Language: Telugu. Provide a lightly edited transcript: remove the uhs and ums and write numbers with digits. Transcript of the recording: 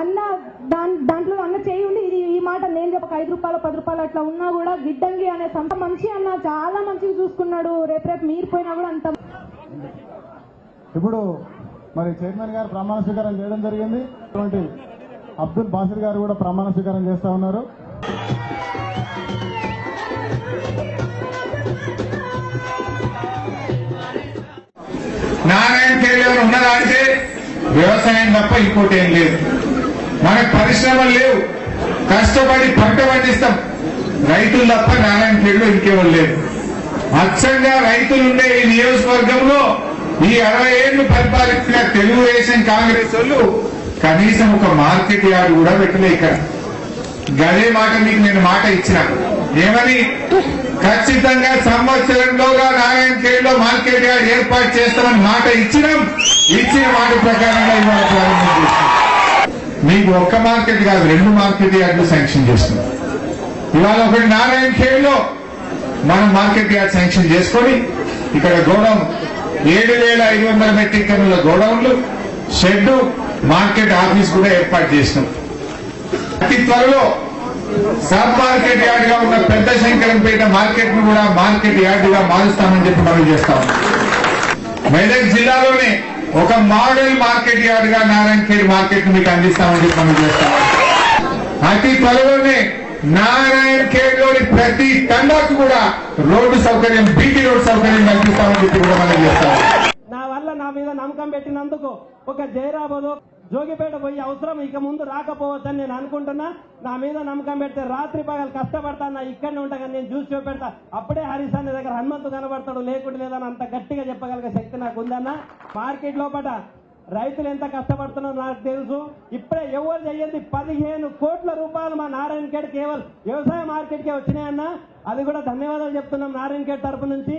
అన్న దాంట్లో అన్న చేయి ఉంది. ఇది ఈ మాట నేను చెప్పక 5 రూపాయలు 10 రూపాయలు అట్లా ఉన్నా కూడా గిడ్డంగి అనే సంత మంచి అన్న, చాలా మంచిగా చూసుకున్నాడు. రేపు మీరు పోయినా కూడా అంత. ఇప్పుడు మరి చైర్మన్ గారు ప్రమాణ స్వీకారం చేయడం జరిగింది. అబ్దుల్ బాసిర్ గారు కూడా ప్రమాణ స్వీకారం చేస్తా ఉన్నారు. నారాయణ ఖేడ్ ఉన్నదా అంటే వ్యవసాయం తప్ప ఇంకోటి ఏం లేదు. మనకు పరిశ్రమలు లేవు, కష్టపడి పంట పండిస్తాం. రైతులు తప్ప నారాయణ ఖేడ్లో ఇంకేవాళ్ళు లేదు. అచ్చంగా రైతులుండే ఈ నియోజకవర్గంలో ఈ 60 ఏళ్లు పరిపాలించిన తెలుగుదేశం కాంగ్రెస్ వాళ్ళు కనీసం ఒక మార్కెట్ యార్డ్ కూడా పెట్టలే. ఇక్కడ గదే మాట మీకు నేను మాట ఇచ్చిన, ఏమని ఖచ్చితంగా సంవత్సరంలోగా నారాయణ ఖేడ్ లో మార్కెట్ యార్డ్ ఏర్పాటు చేస్తామని మాట ఇచ్చినాం. ఇచ్చిన మాట ప్రకారంగా ఇవాళ ప్రారంభం చేస్తాం. మీకు ఒక్క మార్కెట్ కాదు, 2 మార్కెట్ యార్డులు శాంక్షన్ చేస్తున్నాం. ఇవాళ ఒకటి నారాయణ ఖేడ్ లో మనం మార్కెట్ యార్డ్ శాంక్షన్ చేసుకొని ఇక్కడ గోడౌన్ 7,500 మెట్రిక్ టన్నుల గోడౌన్లు, షెడ్, మార్కెట్ ఆఫీస్ కూడా ఏర్పాటు చేసినాం. అతి త్వరలో సబ్ మార్కెట్ యార్డ్ గా ఉన్న పెద్ద శంకరంపేట మార్కెట్ ను కూడా మార్కెట్ యార్డ్ గా మారుస్తామని చెప్పి మనం చేస్తాం. మెదక్ జిల్లాలోనే ఒక మోడల్ మార్కెట్ యార్డ్ గా నారాయణ ఖేడ్ మార్కెట్ ను మీకు అందిస్తామని చెప్పి మనం చేస్తాం. అతి త్వరలోనే నారాయణ ఖేడ్ లోని ప్రతి తండాకు కూడా రోడ్డు సౌకర్యం, బీటీ రోడ్ సౌకర్యం కల్పిస్తామని చెప్పి కూడా మనం చేస్తాం. నా వల్ల నా మీద నమ్మకం పెట్టినందుకు ఒక జయరాబోదు జోగిపేట పోయి అవసరం ఇక ముందు రాకపోవచ్చని నేను అనుకుంటున్నా. నా మీద నమ్మకం పెడితే రాత్రి పగలు కష్టపడతాను, ఇక్కడనే ఉంటా కానీ నేను చూసి చూపెడతా. అప్పుడే హరీష్ అన్న దగ్గర హనుమంతు కనబడతాడు, లేకుంటే లేదని అంత గట్టిగా చెప్పగలిగే శక్తి నాకు ఉందన్న. మార్కెట్ లోపల రైతులు ఎంత కష్టపడుతున్నారో నాకు తెలుసు. ఇప్పుడే ఎవరు చెయ్యండి 15 కోట్ల రూపాయలు మా నారాయణ ఖేడ్ కేవలం వ్యవసాయ మార్కెట్ కే వచ్చినాయన్న. అది కూడా ధన్యవాదాలు చెప్తున్నాం నారాయణ ఖేడ్ తరపు నుంచి.